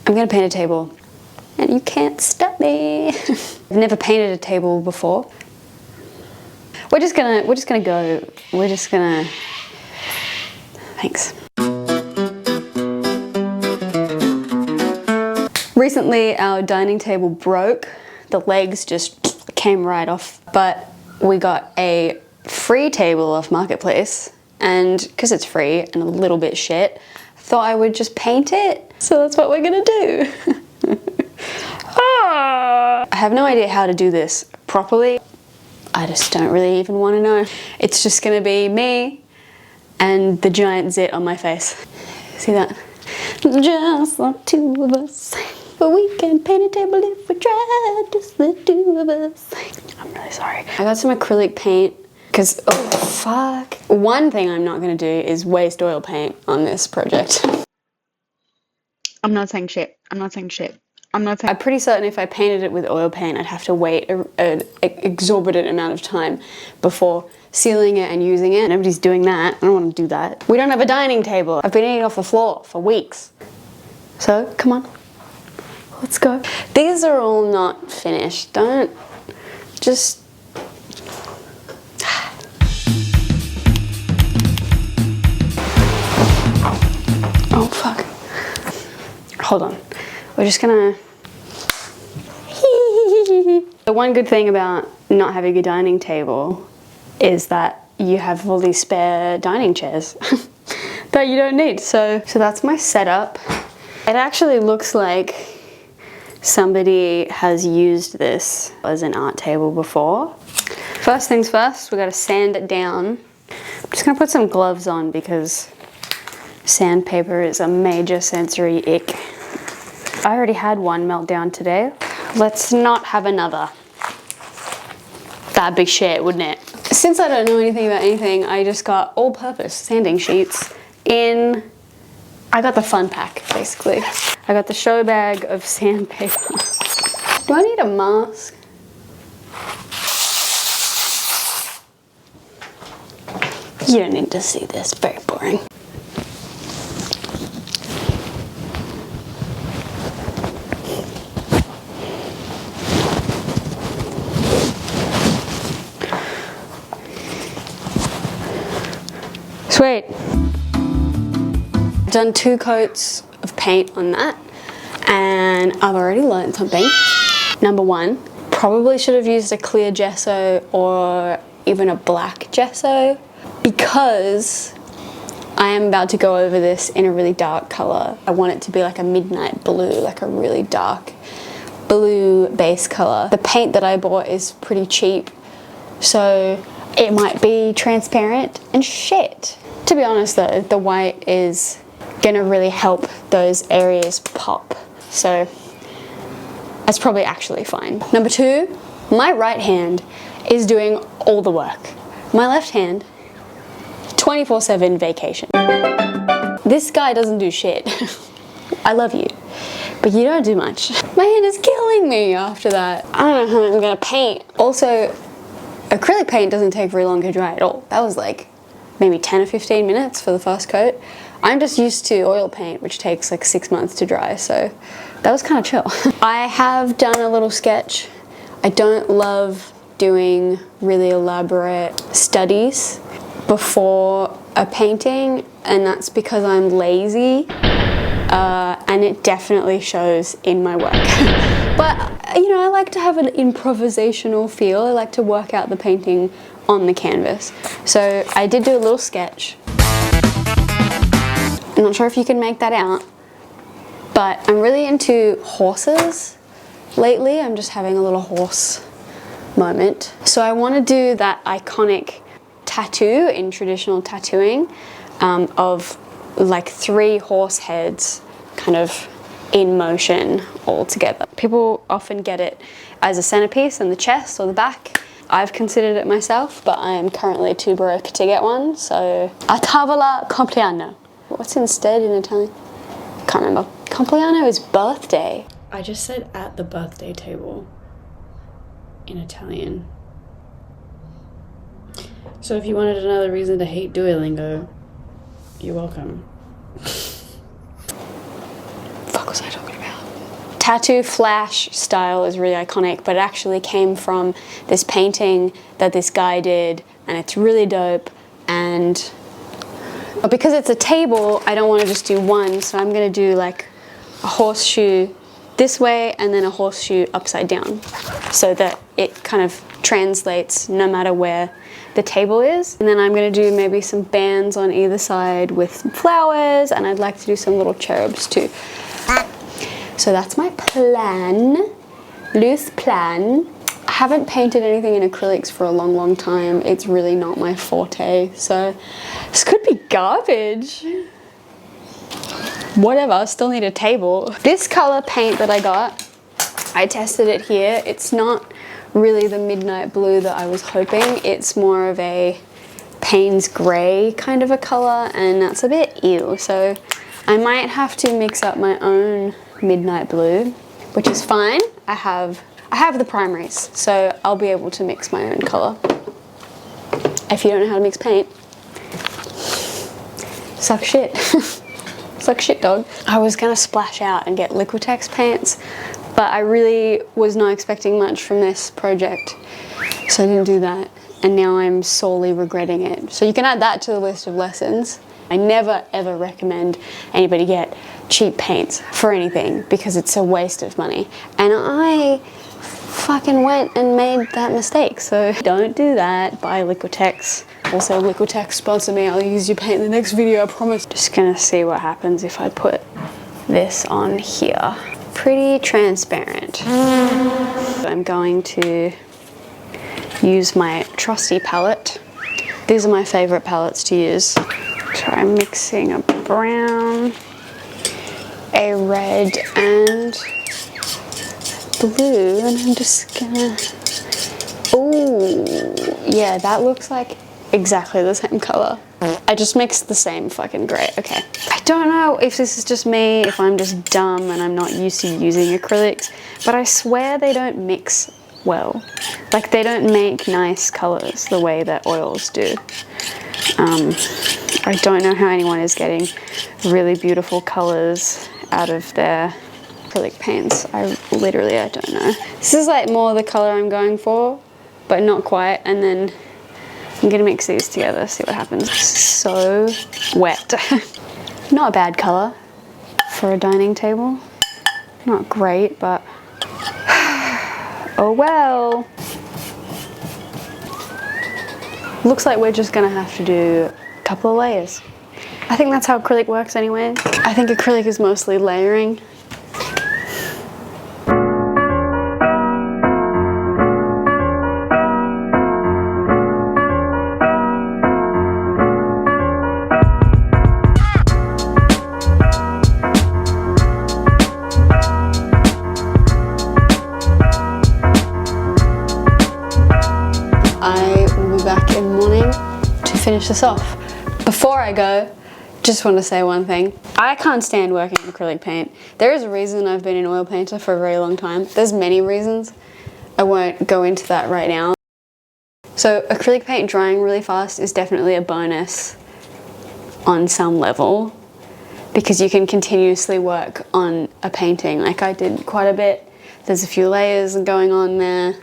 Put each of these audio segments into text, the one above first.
I'm gonna paint a table and you can't stop me. I've never painted a table before. We're just gonna go. Thanks. Recently our dining table broke. The legs just came right off, but we got a free table off Marketplace, and because it's free and a little bit shit, I thought I would just paint it. So that's what we're gonna do. I have no idea how to do this properly. I just don't really even want to know. It's just gonna be me and the giant zit on my face. See that? Just the two of us. But we can paint a table if we try, just the two of us. I'm really sorry. I got some acrylic paint because, oh fuck. One thing I'm not gonna do is waste oil paint on this project. I'm not saying shit. I'm pretty certain if I painted it with oil paint, I'd have to wait an exorbitant amount of time before sealing it and using it. Nobody's doing that. I don't want to do that. We don't have a dining table. I've been eating off the floor for weeks. So, come on. Let's go. These are all not finished. Don't just... Oh, fuck. Hold on. We're just gonna... The one good thing about not having a dining table is that you have all these spare dining chairs that you don't need. So that's my setup. It actually looks like somebody has used this as an art table before. First things first, we gotta sand it down. I'm just gonna put some gloves on because sandpaper is a major sensory ick. I already had one meltdown today. Let's not have another. That'd be shit, wouldn't it? Since I don't know anything about anything, I just got all-purpose sanding sheets in... I got the fun pack, basically. I got the show bag of sandpaper. Do I need a mask? You don't need to see this, very boring. Sweet. I've done 2 coats of paint on that and I've already learned something. Number 1, probably should have used a clear gesso or even a black gesso because I am about to go over this in a really dark color. I want it to be like a midnight blue, like a really dark blue base color. The paint that I bought is pretty cheap, so it might be transparent and shit. To be honest though, the white is gonna really help those areas pop. So that's probably actually fine. Number 2, my right hand is doing all the work. My left hand, 24/7 vacation. This guy doesn't do shit. I love you, but you don't do much. My hand is killing me after that. I don't know how I'm gonna paint. Also, acrylic paint doesn't take very long to dry at all. That was like maybe 10 or 15 minutes for the first coat. I'm just used to oil paint, which takes like 6 months to dry, so that was kind of chill. I have done a little sketch. I don't love doing really elaborate studies before a painting, and that's because I'm lazy, and it definitely shows in my work. But, you know, I like to have an improvisational feel. I like to work out the painting on the canvas. So I did do a little sketch. I'm not sure if you can make that out, but I'm really into horses lately. I'm just having a little horse moment. So I want to do that iconic tattoo in traditional tattooing of like 3 horse heads kind of in motion all together. People often get it as a centerpiece in the chest or the back. I've considered it myself, but I am currently too broke to get one, so a tavola compleanno. What's instead in Italian? Can't remember. Compleanno is birthday. I just said at the birthday table in Italian. So if you wanted another reason to hate Duolingo, you're welcome. Fuck was I talking about? tattoo flash style is really iconic, but it actually came from this painting that this guy did, and it's really dope. And but because it's a table, I don't want to just do one, so I'm going to do like a horseshoe this way and then a horseshoe upside down, so that it kind of translates no matter where the table is. And then I'm going to do maybe some bands on either side with some flowers, and I'd like to do some little cherubs too. So that's my plan, loose plan. I haven't painted anything in acrylics for a long time. It's really not my forte, so this could be garbage. Whatever, I still need a table. This color paint that I got, I tested it here. It's not really the midnight blue that I was hoping. It's more of a Payne's gray kind of a color, and that's a bit ew. So I might have to mix up my own midnight blue, which is fine. I have the primaries, so I'll be able to mix my own color. If you don't know how to mix paint, suck shit. Suck shit, dog. I was gonna splash out and get Liquitex paints, but I really was not expecting much from this project, so I didn't do that, and now I'm sorely regretting it. So you can add that to the list of lessons. I never ever recommend anybody get cheap paints for anything, because it's a waste of money, and I fucking went and made that mistake. So don't do that. Buy Liquitex. Also, Liquitex sponsor me. I'll use your paint in the next video, I promise. Just gonna see what happens if I put this on here. Pretty transparent. I'm going to use my trusty palette. These are my favorite palettes to use. So I'm mixing a brown, a red, and blue, and I'm just gonna, ooh, yeah, that looks like exactly the same color. I just mixed the same fucking gray. Okay. I don't know if this is just me, if I'm just dumb and I'm not used to using acrylics, but I swear they don't mix well. Like, they don't make nice colors the way that oils do. I don't know how anyone is getting really beautiful colors out of their acrylic paints. I don't know. This is like more the color I'm going for, but not quite. And then I'm gonna mix these together, see what happens. So wet. Not a bad color for a dining table. Not great, but oh well. Looks like we're just gonna have to do a couple of layers. I think that's how acrylic works anyway. I think acrylic is mostly layering. Finish this off. Before I go, just want to say one thing. I can't stand working in acrylic paint. There is a reason I've been an oil painter for a very long time. There's many reasons. I won't go into that right now. So acrylic paint drying really fast is definitely a bonus on some level, because you can continuously work on a painting. Like I did quite a bit. There's a few layers going on there.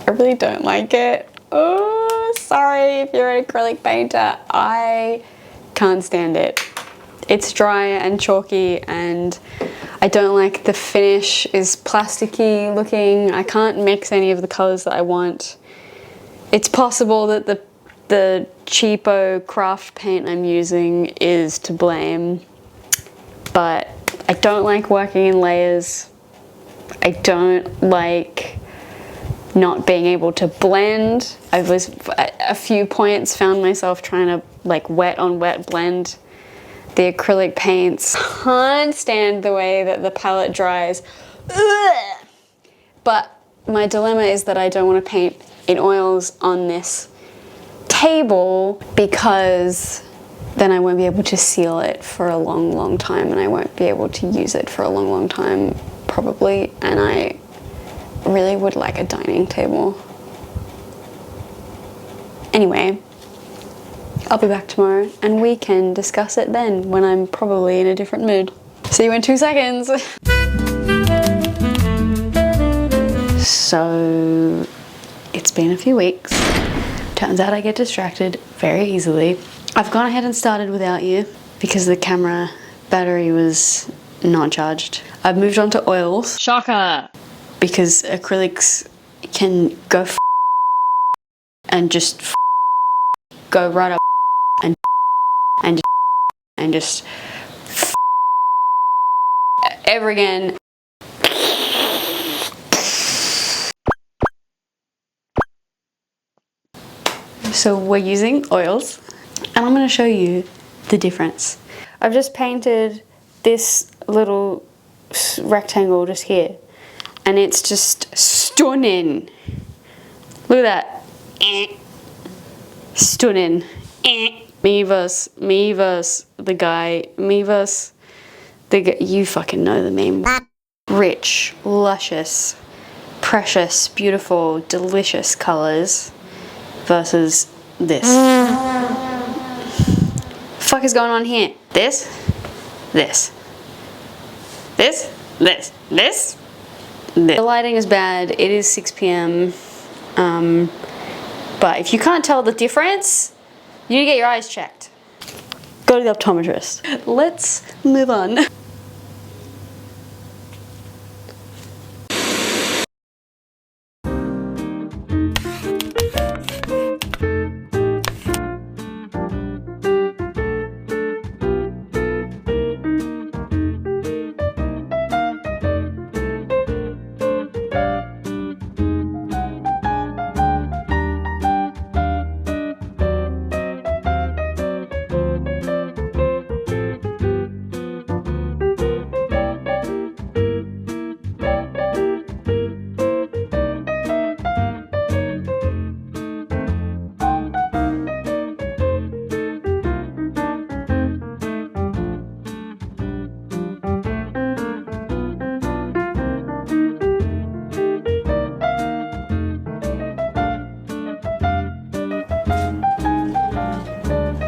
I really don't like it. Oh, sorry if you're an acrylic painter. I can't stand it. It's dry and chalky, and I don't like the finish is plasticky looking. I can't mix any of the colors that I want. It's possible that the cheapo craft paint I'm using is to blame, but I don't like working in layers. I don't like not being able to blend. I was at a few points found myself trying to like wet on wet blend the acrylic paints. Can't stand the way that the palette dries. Ugh. But my dilemma is that I don't want to paint in oils on this table, because then I won't be able to seal it for a long time, and I won't be able to use it for a long time probably, and I really would like a dining table. Anyway, I'll be back tomorrow and we can discuss it then when I'm probably in a different mood. See you in 2 seconds. So it's been a few weeks. Turns out I get distracted very easily. I've gone ahead and started without you because the camera battery was not charged. I've moved on to oils. Shocker! Because acrylics can go and just go right up and just ever again. So we're using oils and I'm going to show you the difference. I've just painted this little rectangle just here and it's just stunning. Look at that. Stunning. Me versus the guy. Me versus the guy. You fucking know the meme. Rich, luscious, precious, beautiful, delicious colors versus this. Fuck is going on here? This. The lighting is bad. It is 6 p.m. But if you can't tell the difference, you need to get your eyes checked. Go to the optometrist. Let's move on.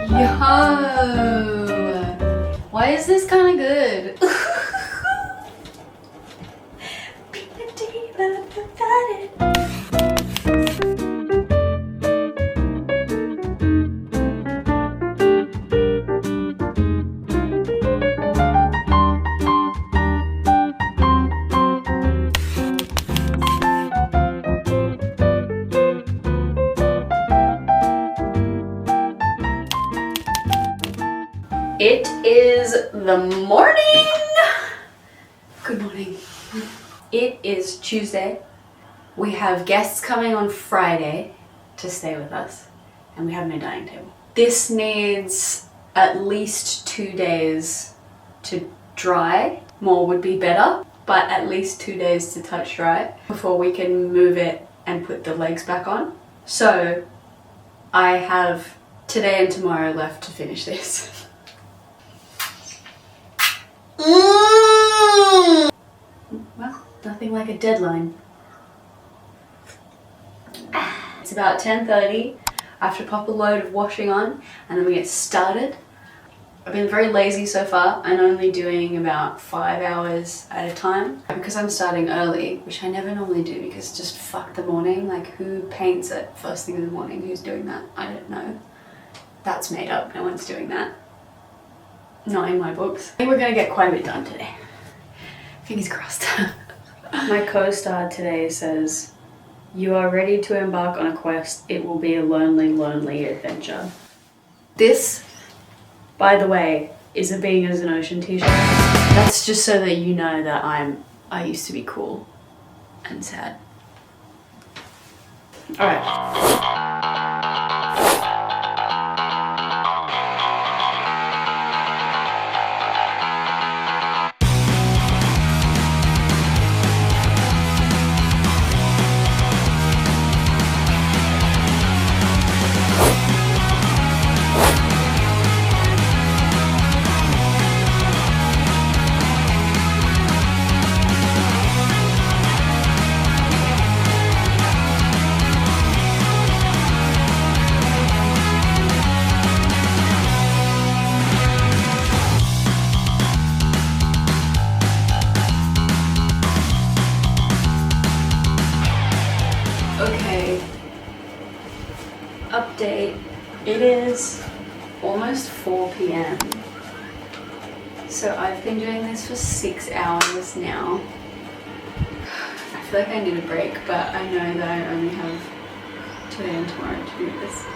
Yo! Why is this kind of good? It is the morning. Good morning. It is Tuesday. We have guests coming on Friday to stay with us and we have no dining table. This needs at least 2 days to dry. More would be better, but at least 2 days to touch dry before we can move it and put the legs back on. So I have today and tomorrow left to finish this. Well, nothing like a deadline. It's about 10:30. I have to pop a load of washing on and then we get started. I've been very lazy so far and only doing about 5 hours at a time because I'm starting early, which I never normally do because just fuck the morning. Like, who paints at first thing in the morning? Who's doing that? I don't know. That's made up. No one's doing that. Not in my books. I think we're gonna get quite a bit done today. Fingers crossed. My co-star today says, "You are ready to embark on a quest. It will be a lonely, lonely adventure." This, by the way, is a Being as an Ocean t-shirt. That's just so that you know that I used to be cool and sad. Alright. It is almost 4 p.m. So I've been doing this for 6 hours now. I feel like I need a break, but I know that I only have today and tomorrow to do this.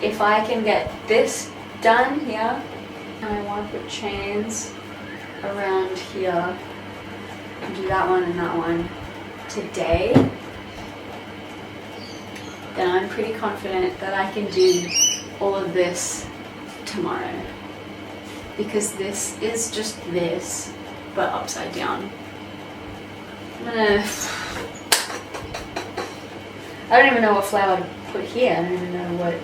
If I can get this done here, and I want to put chains around here, and do that one and that one today, then I'm pretty confident that I can do all of this tomorrow. Because this is just this, but upside down. I don't even know what flower to put here. I don't even know what.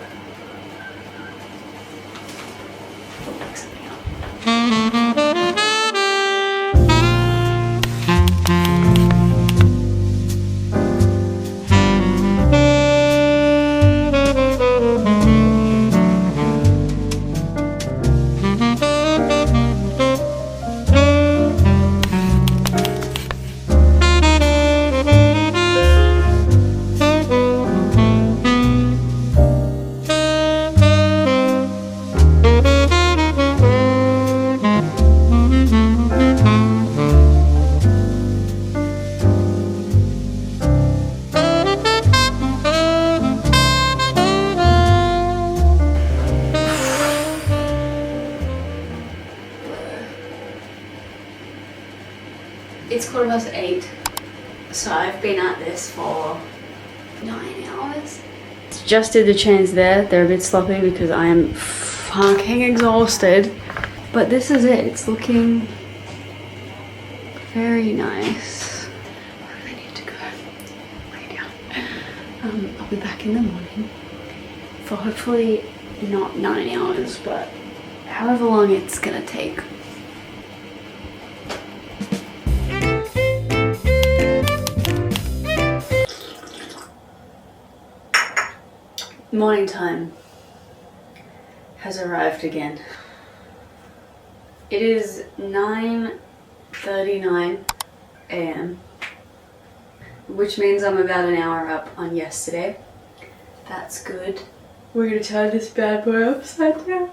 I'll pick something up. It's 8:15, so I've been at this for 9 hours. Just did the chains there. They're a bit sloppy because I am fucking exhausted. But this is it. It's looking very nice. I need to go lay down. I'll be back in the morning for hopefully not 9 hours, but however long it's gonna take. Morning time has arrived again. It is 9:39 a.m. which means I'm about an hour up on yesterday. That's good. We're gonna tie this bad boy upside down.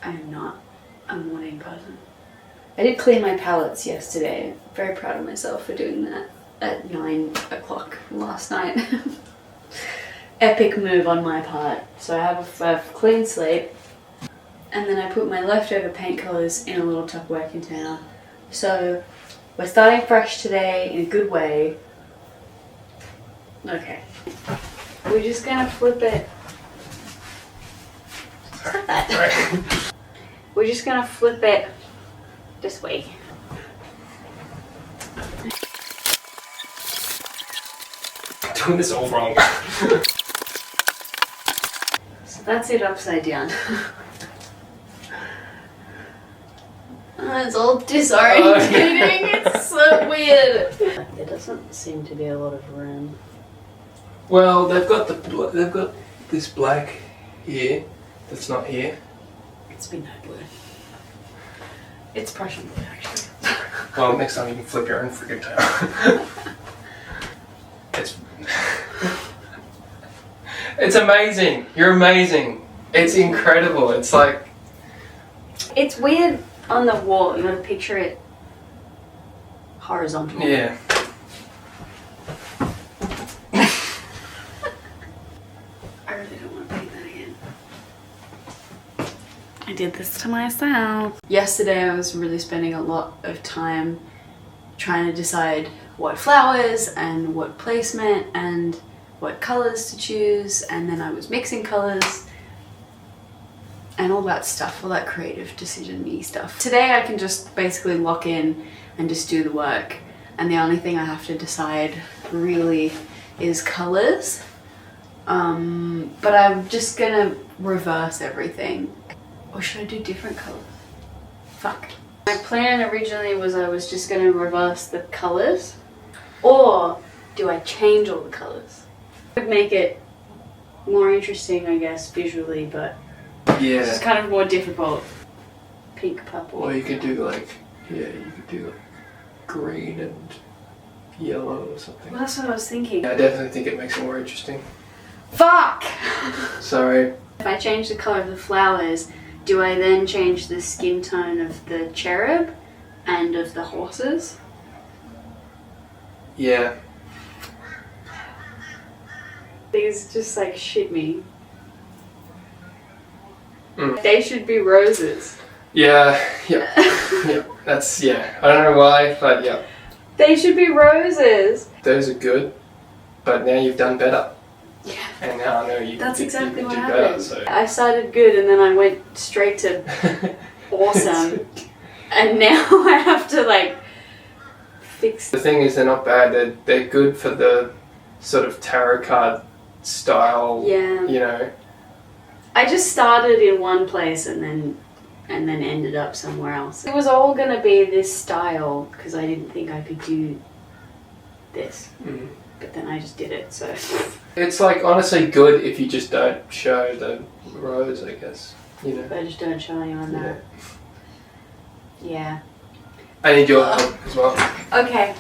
I am not a morning person. I did clean my palettes yesterday. Very proud of myself for doing that at 9 o'clock last night. Epic move on my part. So I have a clean slate, and then I put my leftover paint colours in a little Tupperware container. So we're starting fresh today in a good way. Okay. We're just gonna flip it. Cut that. We're just gonna flip it this way. Doing this all wrong. So that's it upside down. It's all disorientating. It's so weird. There doesn't seem to be a lot of room. Well, they've got this black here that's not here. It's midnight blue. It's Prussian blue, actually. Well, next time you can flip your own friggin' tail. It's amazing. You're amazing. It's incredible. It's like... It's weird on the wall. You want to picture it horizontal. Yeah. I really don't want to paint that again. I did this to myself. Yesterday I was really spending a lot of time trying to decide what flowers and what placement and what colours to choose, and then I was mixing colours and all that stuff, all that creative decision-y stuff. Today I can just basically lock in and just do the work, and the only thing I have to decide really is colours. But I'm just gonna reverse everything. Or should I do different colours? Fuck. My plan originally was I was just gonna reverse the colours, or do I change all the colours? It would make it more interesting, I guess, visually, but Yeah. it's just kind of more difficult. Pink, purple. Or you could do like, yeah, you could do like green and yellow or something. Well, that's what I was thinking. Yeah, I definitely think it makes it more interesting. Fuck! Sorry. If I change the colour of the flowers, do I then change the skin tone of the cherub and of the horses? Yeah. These just like shit me. Mm. They should be roses. Yeah. That's, yeah. I don't know why, but yeah. They should be roses. Those are good, but now you've done better. Yeah. And now I know you That's you exactly can what do happened. better, so. I started good and then I went straight to awesome. And now I have to like fix. The thing is, they're not bad. They're good for the sort of tarot card style. Yeah. You know. I just started in one place and then ended up somewhere else. It was all gonna be this style because I didn't think I could do this. Mm. But then I just did it, so. It's like honestly good if you just don't show the rose, I guess. You know. I just don't show anyone that. Yeah. I need your help as well. Okay.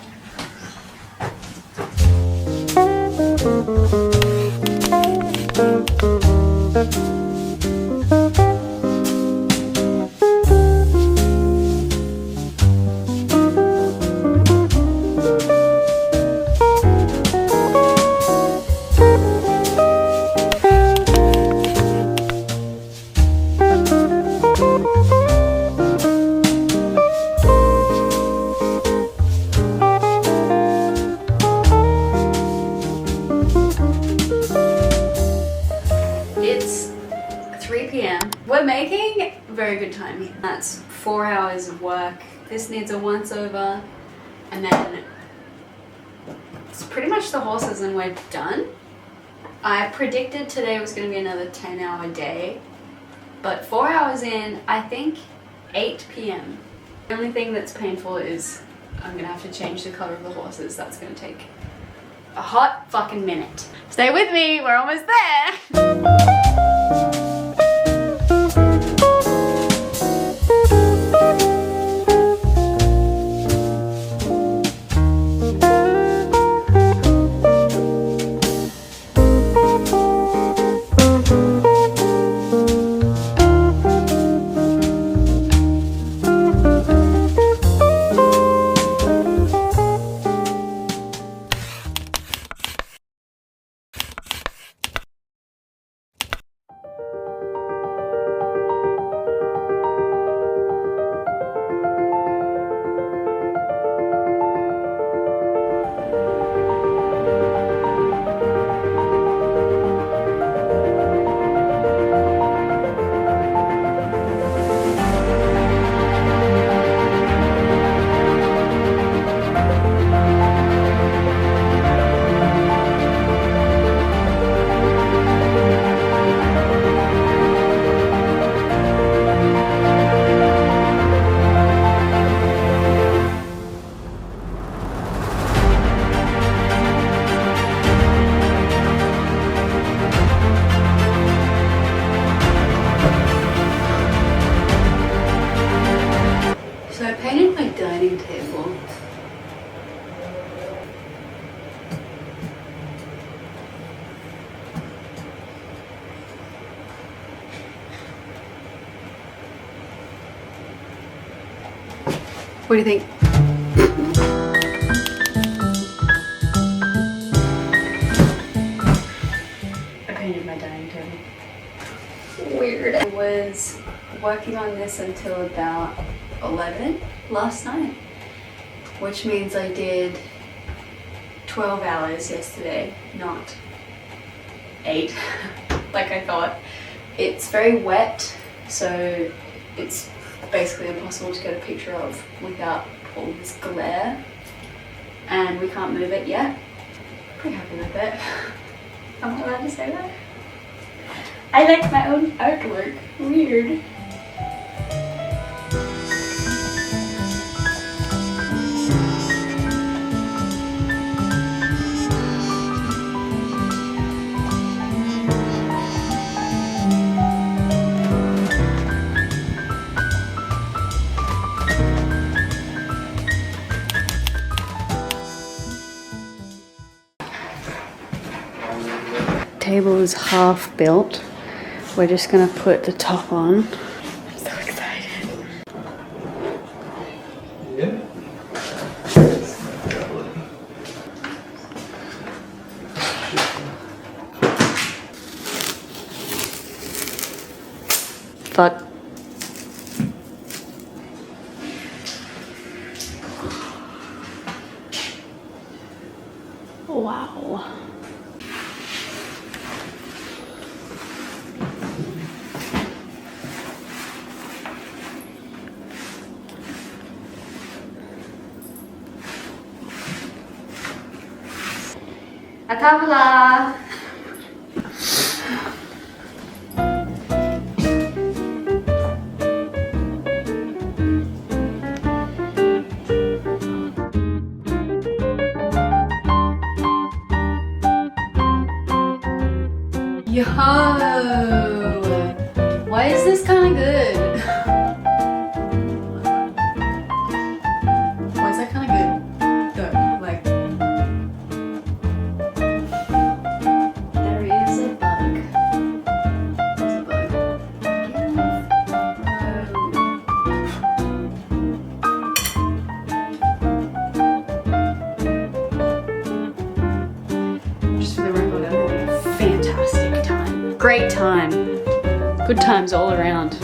It's 3 p.m. We're making very good time. That's 4 hours of work. This needs a once over, and then it's pretty much the horses and we're done. I predicted today was going to be another 10-hour day, but 4 hours in, I think 8 p.m. The only thing that's painful is I'm going to have to change the color of the horses. That's going to take a hot fucking minute. Stay with me, we're almost there. So I painted my dining table. What do you think? I painted my dining table. Weird. I was working on this until about 11 last night, which means I did 12 hours yesterday, not 8 like I thought. It's very wet, so it's basically impossible to get a picture of without all this glare, and we can't move it yet. Pretty happy with it. Am I allowed to say that? I like my own artwork. Weird. table is half built. We're just gonna put the top on. I'm so excited. Yeah. Fuck. Wow. Atavla. Yo, why is this kind of good? Why is that kind of good? Though, like, there is a bug. There's a bug. Just for the record, I'm having a fantastic time. Great time. Good times all around.